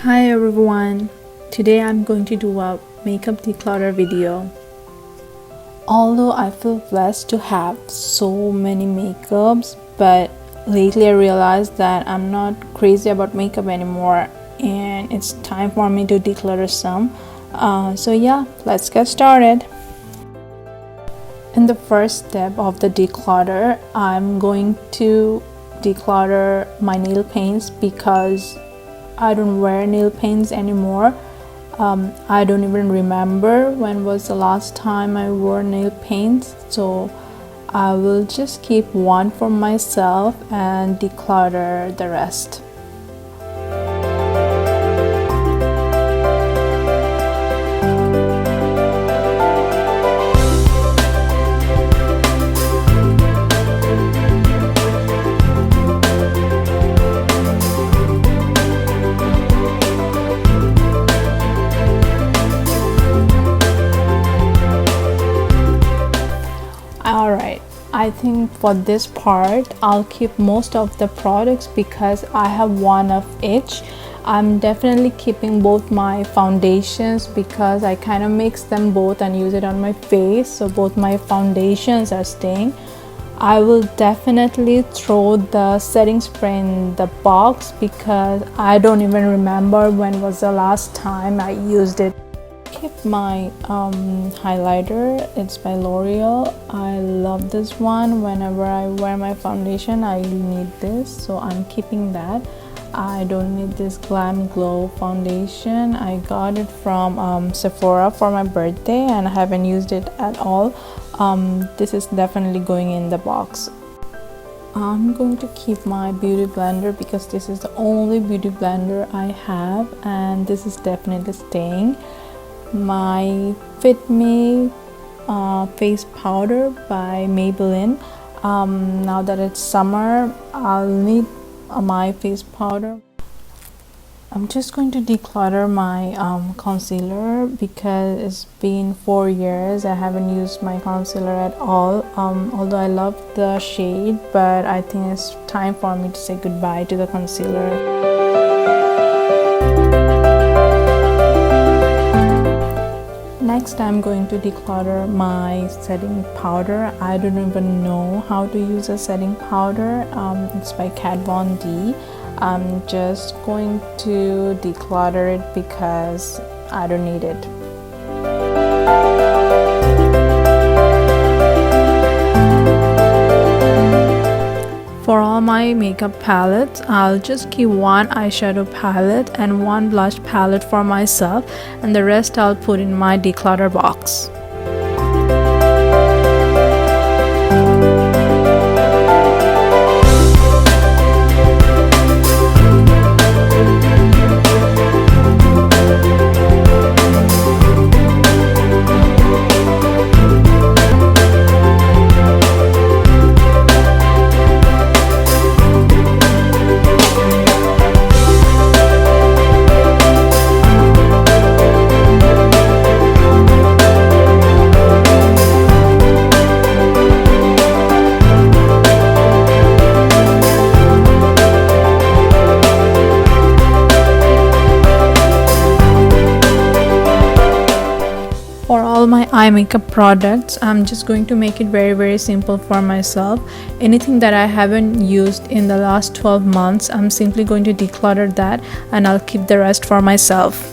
Hi everyone, today I'm going to do a makeup declutter video. Although I feel blessed to have so many makeups, but lately I realized that I'm not crazy about makeup anymore and it's time for me to declutter some. So yeah, let's get started. In the first step of the declutter, I'm going to declutter my nail paints because I don't wear nail paints anymore. I don't even remember when was the last time I wore nail paints, so I will just keep one for myself and declutter the rest. Alright, I think for this part I'll keep most of the products because I have one of each. I'm definitely keeping both my foundations because I kind of mix them both and use it on my face, so both my foundations are staying. I will definitely throw the setting spray in the box because I don't even remember when was the last time I used it. Keep my highlighter. It's by L'Oreal. I love this one. Whenever I wear my foundation I need this, so I'm keeping that. I don't need this Glam Glow foundation. I got it from Sephora for my birthday and I haven't used it at all. This is definitely going in the box. I'm going to keep my beauty blender because this is the only beauty blender I have and this is definitely staying. My Fit Me face powder by Maybelline. Now that it's summer, I'll need my face powder. I'm just going to declutter my concealer because it's been 4 years I haven't used my concealer at all. Although I love the shade, but I think it's time for me to say goodbye to the concealer. Next, I'm going to declutter my setting powder. I don't even know how to use a setting powder. It's by Kat Von D. I'm just going to declutter it because I don't need it. For all my makeup palettes, I'll just keep one eyeshadow palette and one blush palette for myself, and the rest I'll put in my declutter box. For all my eye makeup products, I'm just going to make it very simple for myself. Anything that I haven't used in the last 12 months, I'm simply going to declutter that and I'll keep the rest for myself.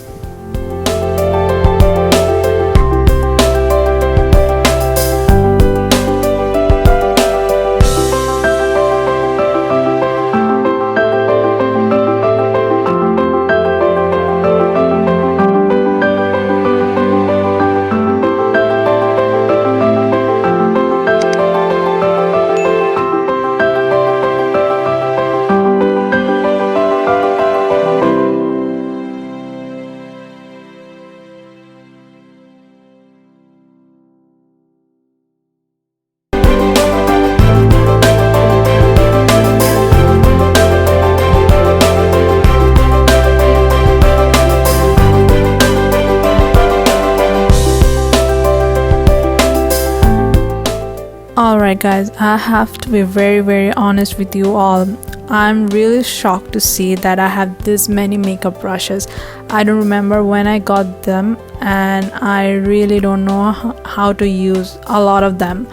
Alright guys, I have to be very honest with you all. I'm really shocked to see that I have this many makeup brushes. I don't remember when I got them, and I really don't know how to use a lot of them.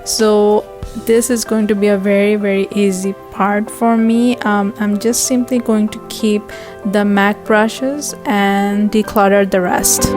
So this is going to be a very easy part for me. I'm just simply going to keep the MAC brushes and declutter the rest.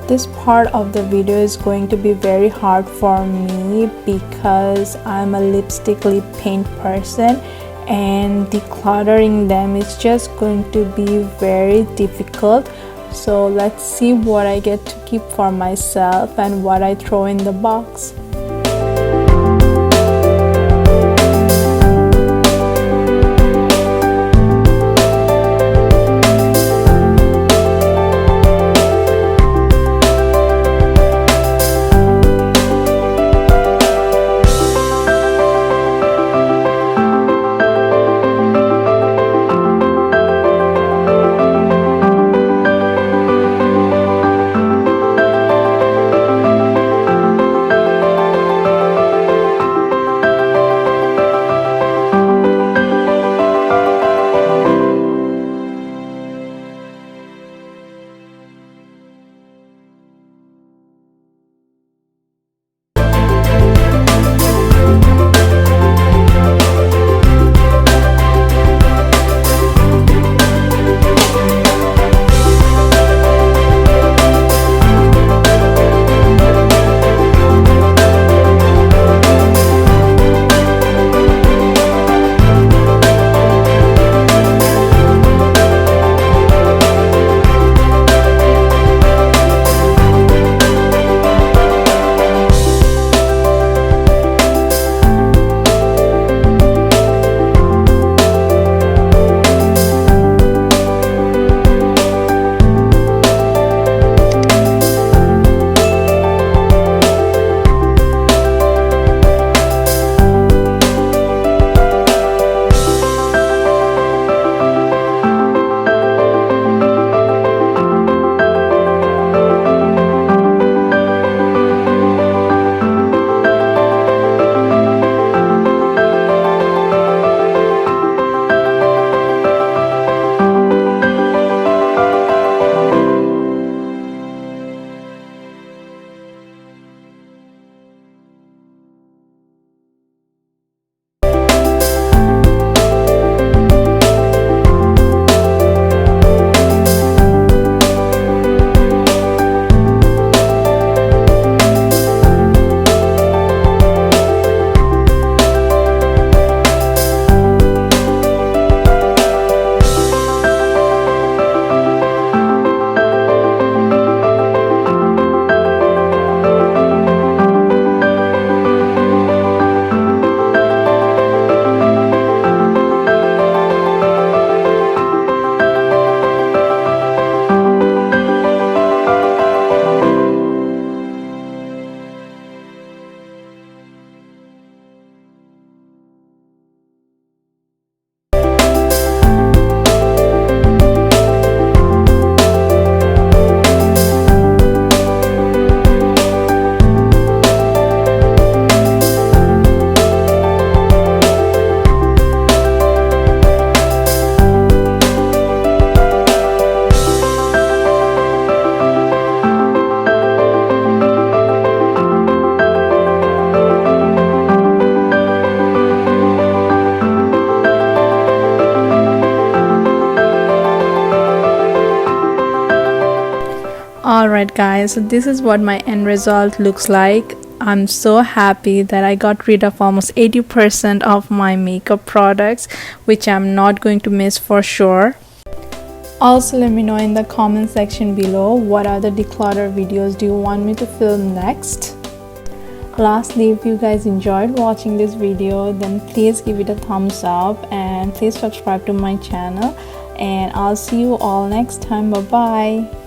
This part of the video is going to be very hard for me because I'm a lipstick lip paint person, and decluttering them is just going to be very difficult. So let's see what I get to keep for myself and what I throw in the box. Alright guys, so this is what my end result looks like. I'm so happy that I got rid of almost 80% of my makeup products, which I'm not going to miss for sure. Also, let me know in the comment section below what other declutter videos do you want me to film next. Lastly, if you guys enjoyed watching this video, then please give it a thumbs up and please subscribe to my channel, and I'll see you all next time. Bye bye.